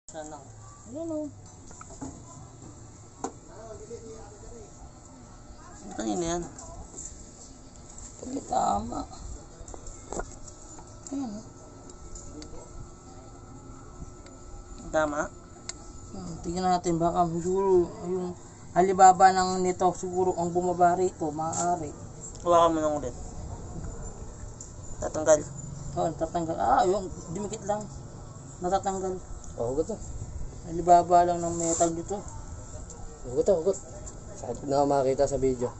Sana. Ayan o. Ang kanina yan. Tama. Ayan o. Tama? Tingnan natin baka siguro yung Alibaba ng nito siguro ang bumaba rito, maaari. Hawakan mo nang ulit. Tatanggal. Oh, tatanggal. Yung dumikit lang. Natatanggal. Hugot na. Alibaba lang ng metal dito. Hugot na, hugot. Saan na makita sa video.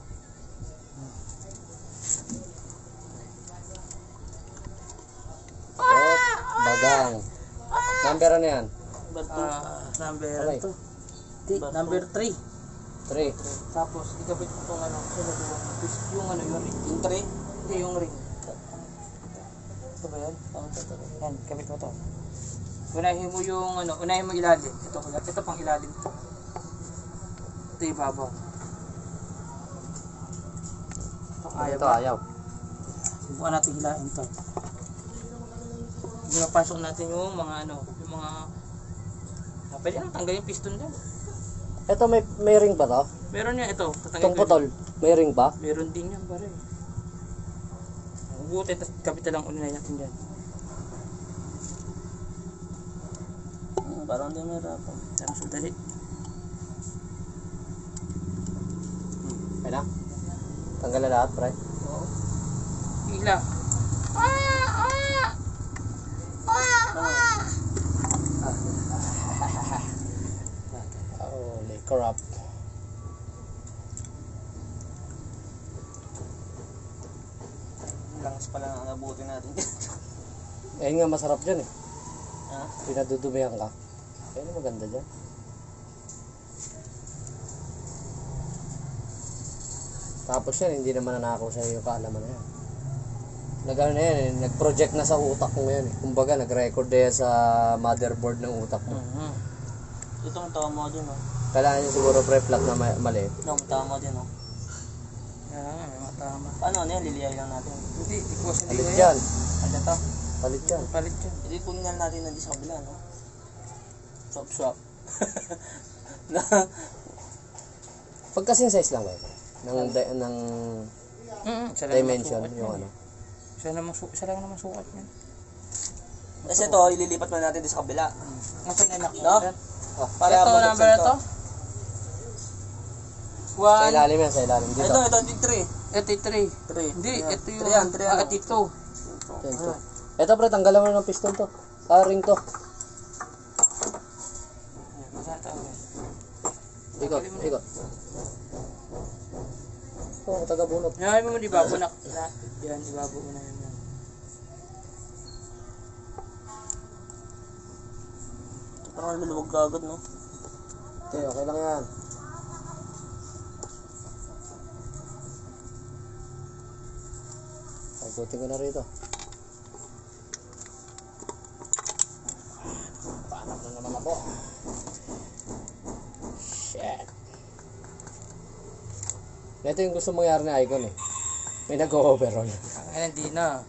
Bagang. Number ano yan? Number Okay. ito. Number 3. 3. Tapos ikabit mo itong ano, yung ano, yung ring. Yung tray? Hindi, yung ring. Ito ba yan? Yan, kabit mo to. Unahin mo yung ano, unahin mo ilalim. Ito pang ilalim. Ito yung ibabaw. Ito ayaw. Subukan natin hilain to. Pinapasok natin yung mga ano, yung mga pwede nang tanggalin yung piston dyan. Ito may ring ba to? Meron yan ito. Itong putol, may ring ba? Meron din yan pare. Buti, tapos kabit na lang ulit natin dyan. Parang hindi may rapo. Tara, sandali. Ay na? Tanggal na lahat, pre. Oo. Hila. Holy crap. Langas pala ang nabuti natin. Ayun nga masarap dyan eh. Ha? Pinadudumihan ka. Ayun maganda dyan. Tapos yan, hindi naman nanakaw sa'yo yung kaalaman na yan. Nag-ano na yan eh, nag-project na sa utak mo yan eh. Kumbaga, nag-record na yan sa motherboard ng utak mo. Itong tama din, oh. Kailangan nyo siguro pre-flat na maliit. Itong tama din, oh. Yan, may matama. Paano ano yan? Liliyay lang natin. Hindi, ikuwas na Palit dito yan. Ano to? Palit yan. Palit yan. Hindi kunin na natin na di sa kabila, no? Swap. Na, Pagkasing size lang ba ito? Ng dimension, yung ano. Isa lang naman sukat yan. kasi ito, ililipat na natin di sa kabila. Nasaan anak No? Para ito, mabuksan number ito? Sa 1, ilalim yan, sa ilalim. Dito. Ito, yung 3. ito 3. 3. Hindi, ito yung, Three yan. ito. Ito. Ito pre, tanggalan mo na ng piston to. Ring to. Ikot. Oh, taga-bunot. Ngayon mo di ba, bunak. Yan, ibabo mo na yan. Parang maluwag kagad, no? Okay, okay lang yan. Pagputin ko na rito. Paano na naman ako? Shit. Ito yung gusto mangyari ni Icon eh. May nag-overall. Ay, hindi na.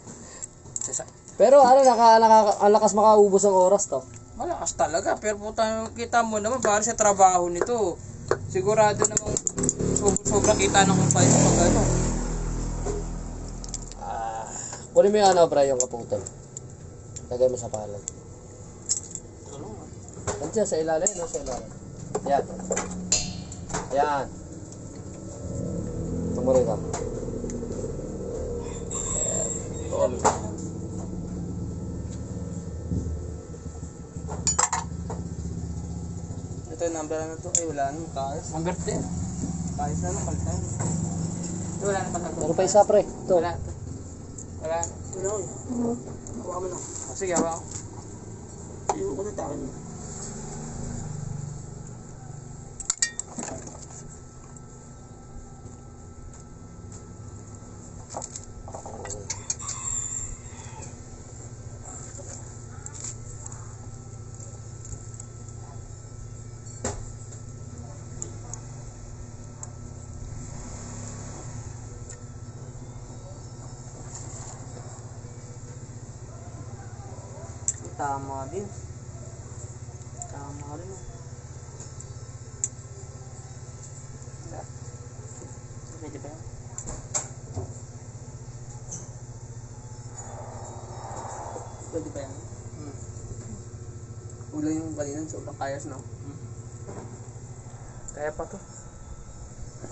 Pero ano, ang lakas makaubos ang oras to. Malakas talaga, pero puta, kita mo naman, para sa trabaho nito, sigurado namang sobrang kita ng kumpanya pag ano. Kunin mo yung ano, bro, yung kaputol. Lagay mo sa palad. Nandiyan, sa ilalim, no? Sa ilalim. Yan. Yan. Tumuloy ka. Tol. Ito yung number ano to? Ay, wala nang kaayos. Number 10. Kaayos na lang, palitan. Wala na pala. Ano pa isa, pre? Ito. Wala. Wala. Ito na, oy. Hawa ka mo na. Sige, hawa ko. Iwan ko na tayo. Tama din. Tama Pwede ba yan? Pwede pa yan. Ulo yung kanina, sobrang kayas, no? Kaya pa to.